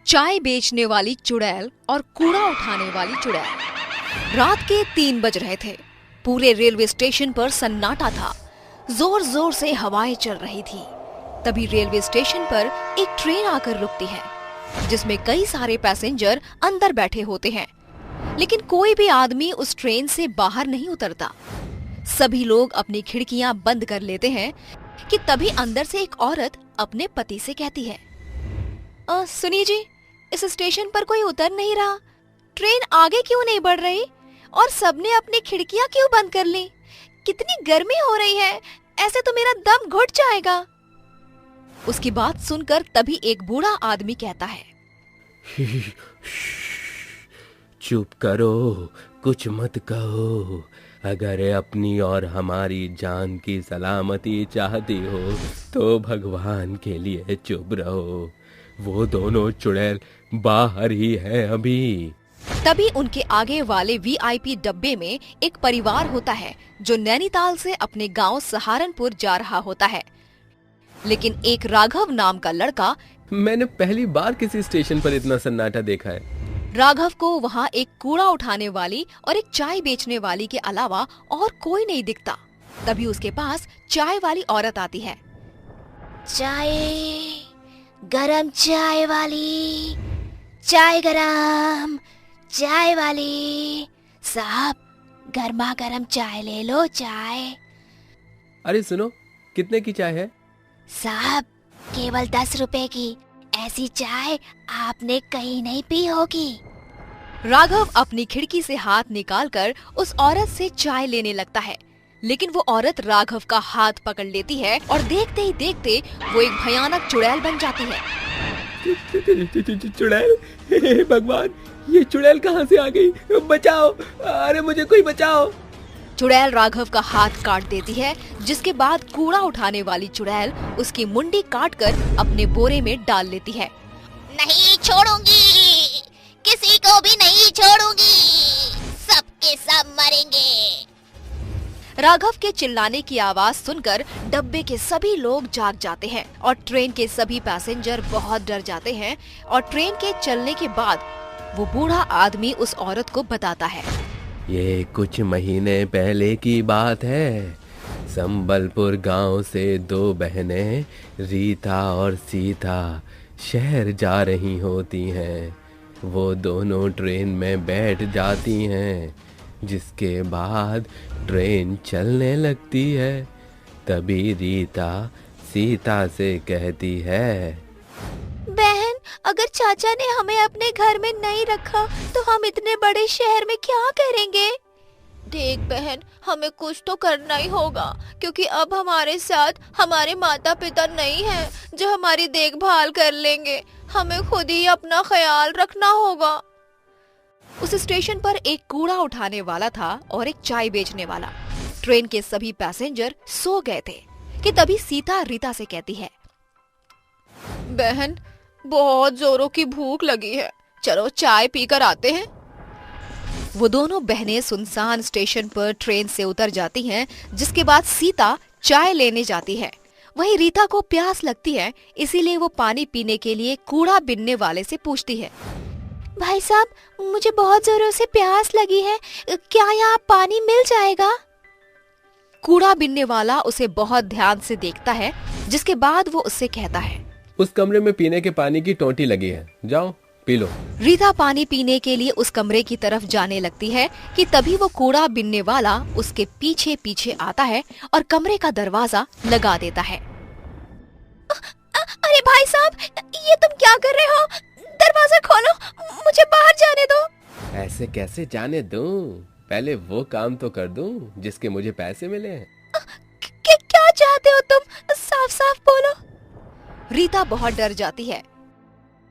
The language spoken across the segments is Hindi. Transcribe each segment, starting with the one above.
चाय बेचने वाली चुड़ैल और कूड़ा उठाने वाली चुड़ैल। रात के 3 बज रहे थे। पूरे रेलवे स्टेशन पर सन्नाटा था। जोर जोर से हवाएं चल रही थी। तभी रेलवे स्टेशन पर एक ट्रेन आकर रुकती है, जिसमें कई सारे पैसेंजर अंदर बैठे होते हैं, लेकिन कोई भी आदमी उस ट्रेन से बाहर नहीं उतरता। सभी लोग अपनी खिड़कियां बंद कर लेते हैं कि तभी अंदर से एक औरत अपने पति से कहती है, सुनिए जी, इस स्टेशन पर कोई उतर नहीं रहा। ट्रेन आगे क्यों नहीं बढ़ रही और सबने अपनी खिड़कियां क्यों बंद कर ली? कितनी गर्मी हो रही है, ऐसे तो मेरा दम घुट जाएगा। उसकी बात सुनकर तभी एक बूढ़ा आदमी कहता है, चुप करो, कुछ मत कहो। अगर अपनी और हमारी जान की सलामती चाहती हो तो भगवान के लिए चुप रहो। वो दोनों चुड़ैल बाहर ही हैं अभी। तभी उनके आगे वाले वीआईपी डब्बे में एक परिवार होता है जो नैनीताल से अपने गांव सहारनपुर जा रहा होता है। लेकिन एक राघव नाम का लड़का, मैंने पहली बार किसी स्टेशन पर इतना सन्नाटा देखा है। राघव को वहाँ एक कूड़ा उठाने वाली और एक चाय बेचने वाली के अलावा और कोई नहीं दिखता। तभी उसके पास चाय वाली औरत आती है। चाय, गरम चाय वाली, चाय गरम, चाय वाली साहब, गर्मा गर्म चाय ले लो, चाय। अरे सुनो, कितने की चाय है? साहब, केवल 10 रुपए की। ऐसी चाय आपने कहीं नहीं पी होगी। राघव अपनी खिड़की से हाथ निकालकर उस औरत से चाय लेने लगता है, लेकिन वो औरत राघव का हाथ पकड़ लेती है और देखते ही देखते वो एक भयानक चुड़ैल बन जाती है। चुड़ैल, भगवान, ये चुड़ैल कहाँ से आ गई? बचाओ, अरे मुझे कोई बचाओ। चुड़ैल राघव का हाथ काट देती है, जिसके बाद कूड़ा उठाने वाली चुड़ैल उसकी मुंडी काटकर अपने बोरे में डाल लेती है। नहीं छोड़ूंगी, किसी को भी नहीं छोड़ूंगी, सबके सब मरेंगे। राघव के चिल्लाने की आवाज सुनकर डब्बे के सभी लोग जाग जाते हैं और ट्रेन के सभी पैसेंजर बहुत डर जाते हैं। और ट्रेन के चलने के बाद वो बूढ़ा आदमी उस औरत को बताता है, ये कुछ महीने पहले की बात है। संबलपुर गांव से 2 बहनें रीता और सीता शहर जा रही होती हैं। वो दोनों ट्रेन में बैठ जाती हैं, जिसके बाद ट्रेन चलने लगती है। तभी रीता सीता से कहती है, बहन, अगर चाचा ने हमें अपने घर में नहीं रखा तो हम इतने बड़े शहर में क्या करेंगे? देख बहन, हमें कुछ तो करना ही होगा, क्योंकि अब हमारे साथ हमारे माता पिता नहीं हैं जो हमारी देखभाल कर लेंगे। हमें खुद ही अपना ख्याल रखना होगा। उस स्टेशन पर एक कूड़ा उठाने वाला था और एक चाय बेचने वाला। ट्रेन के सभी पैसेंजर सो गए थे कि तभी सीता रीता से कहती है, बहन, बहुत जोरों की भूख लगी है, चलो चाय पीकर आते हैं। वो दोनों बहनें सुनसान स्टेशन पर ट्रेन से उतर जाती हैं, जिसके बाद सीता चाय लेने जाती है। वहीं रीता को प्यास लगती है, इसीलिए वो पानी पीने के लिए कूड़ा बिनने वाले से पूछती है, भाई साहब, मुझे बहुत जोरों से प्यास लगी है, क्या यहाँ पानी मिल जाएगा? कूड़ा बिनने वाला उसे बहुत ध्यान से देखता है, जिसके बाद वो उससे कहता है, उस कमरे में पीने के पानी की टोंटी लगी है, जाओ पी लो। रीता पानी पीने के लिए उस कमरे की तरफ जाने लगती है कि तभी वो कूड़ा बिनने वाला उसके पीछे पीछे आता है और कमरे का दरवाजा लगा देता है। अरे भाई साहब, ये तुम क्या कर रहे हो? दरवाजा खोलो, मुझे बाहर जाने दो। ऐसे कैसे जाने दूं? पहले वो काम तो कर दूं जिसके मुझे पैसे मिले हैं। क्या चाहते हो तुम? साफ साफ बोलो। रीता बहुत डर जाती है।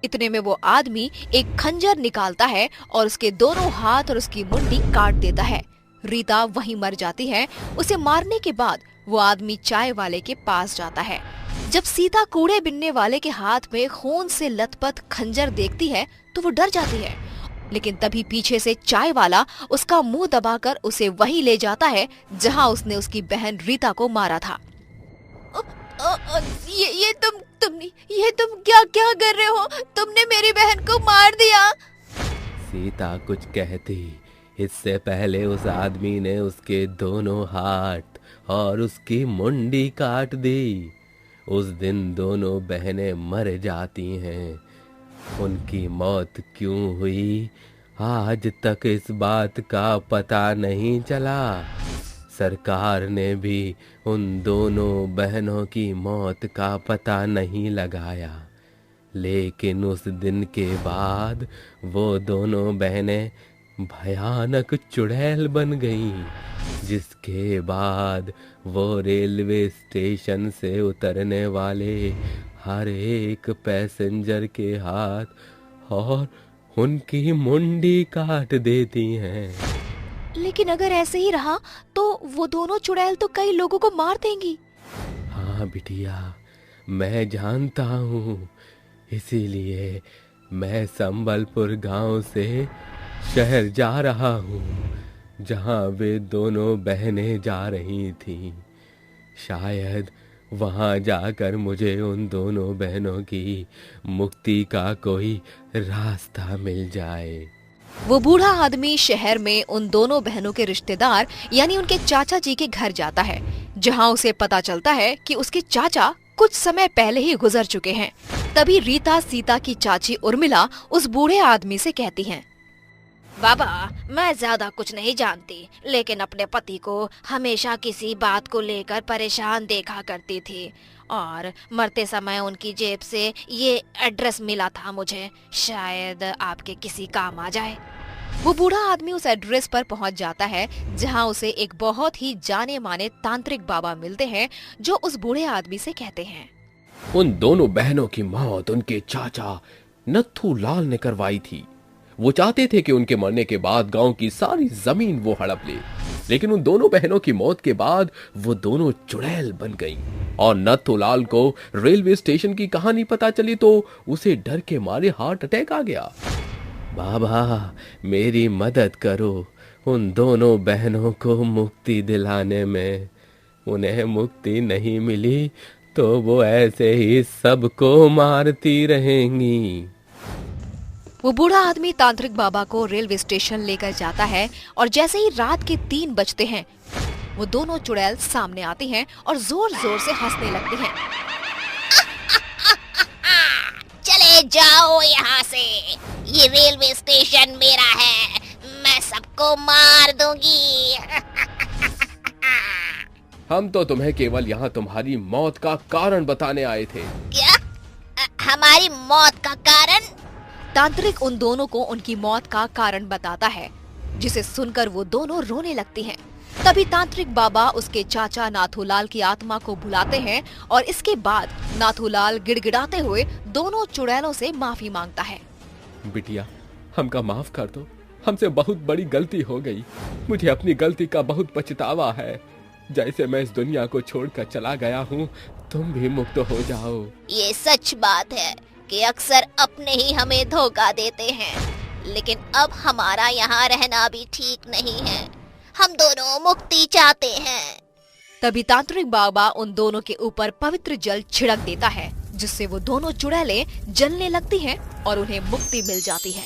इतने में वो आदमी एक खंजर निकालता है और उसके दोनों हाथ और उसकी मुंडी काट देता है। रीता वहीं मर जाती है। उसे मारने के बाद वो आदमी चाय वाले के पास जाता है। जब सीता कूड़े बिनने वाले के हाथ में खून से लथपथ खंजर देखती है तो वो डर जाती है, लेकिन तभी पीछे से चाय वाला उसका मुंह दबाकर उसे वहीं ले जाता है जहां उसने उसकी बहन रीता को मारा था। ये तुम क्या क्या कर रहे हो? तुमने मेरी बहन को मार दिया। सीता कुछ कहती इससे पहले उस आदमी ने उसके दोनों हाथ और उसकी मुंडी काट दी। उस दिन दोनों बहनें मर जाती हैं। उनकी मौत क्यों हुई आज तक इस बात का पता नहीं चला। सरकार ने भी उन दोनों बहनों की मौत का पता नहीं लगाया, लेकिन उस दिन के बाद वो दोनों बहनें भयानक चुड़ैल बन गईं, जिसके बाद वो रेलवे स्टेशन से उतरने वाले हर एक पैसेंजर के हाथ और उनकी मुंडी काट देती हैं। लेकिन अगर ऐसे ही रहा तो वो दोनों चुड़ैल तो कई लोगों को मार देंगी। हाँ बिटिया, मैं जानता हूँ, इसीलिए मैं संबलपुर गांव से शहर जा रहा हूँ, जहाँ वे दोनों बहनें जा रही थीं। शायद वहाँ जाकर मुझे उन दोनों बहनों की मुक्ति का कोई रास्ता मिल जाए। वो बूढ़ा आदमी शहर में उन दोनों बहनों के रिश्तेदार यानी उनके चाचा जी के घर जाता है, जहाँ उसे पता चलता है कि उसके चाचा कुछ समय पहले ही गुजर चुके हैं। तभी रीता सीता की चाची उर्मिला उस बूढ़े आदमी से कहती हैं, बाबा, मैं ज्यादा कुछ नहीं जानती, लेकिन अपने पति को हमेशा किसी बात को लेकर परेशान देखा करती थी और मरते समय उनकी जेब से ये एड्रेस मिला था मुझे, शायद आपके किसी काम आ जाए। वो बूढ़ा आदमी उस एड्रेस पर पहुंच जाता है, जहां उसे एक बहुत ही जाने माने तांत्रिक बाबा मिलते हैं, जो उस बूढ़े आदमी से कहते हैं, उन दोनों बहनों की मौत उनके चाचा नत्थू लाल ने करवाई थी। वो चाहते थे कि उनके मरने के बाद गांव की सारी जमीन वो हड़प ले, लेकिन उन दोनों बहनों की मौत के बाद वो दोनों चुड़ैल बन गईं और नत्थूलाल को रेलवे स्टेशन की कहानी पता चली तो उसे डर के मारे हार्ट अटैक आ गया। बाबा, मेरी मदद करो उन दोनों बहनों को मुक्ति दिलाने में। उन्हें मुक्ति नहीं मिली तो वो ऐसे ही सबको मारती रहेंगी। वो बूढ़ा आदमी तांत्रिक बाबा को रेलवे स्टेशन लेकर जाता है और जैसे ही रात के 3 बजते हैं, वो दोनों चुड़ैल सामने आती हैं और जोर जोर से हंसने लगती हैं। चले जाओ यहाँ से, ये रेलवे स्टेशन मेरा है, मैं सबको मार दूंगी। हम तो तुम्हें केवल यहाँ तुम्हारी मौत का कारण बताने आए थे। क्या? हमारी मौत का कारण? तांत्रिक उन दोनों को उनकी मौत का कारण बताता है, जिसे सुनकर वो दोनों रोने लगती हैं। तभी तांत्रिक बाबा उसके चाचा नाथूलाल की आत्मा को बुलाते हैं और इसके बाद नाथूलाल गिड़गिड़ाते हुए दोनों चुड़ैलों से माफी मांगता है। बिटिया, हमका माफ कर दो, हमसे बहुत बड़ी गलती हो गई। मुझे अपनी गलती का बहुत पछतावा है। जैसे मैं इस दुनिया को छोड़कर चला गया हूँ, तुम भी मुक्त हो जाओ। ये सच बात है कि अक्सर अपने ही हमें धोखा देते हैं, लेकिन अब हमारा यहाँ रहना भी ठीक नहीं है। हम दोनों मुक्ति चाहते हैं। तभी तांत्रिक बाबा उन दोनों के ऊपर पवित्र जल छिड़क देता है, जिससे वो दोनों चुड़ैलें जलने लगती हैं और उन्हें मुक्ति मिल जाती है।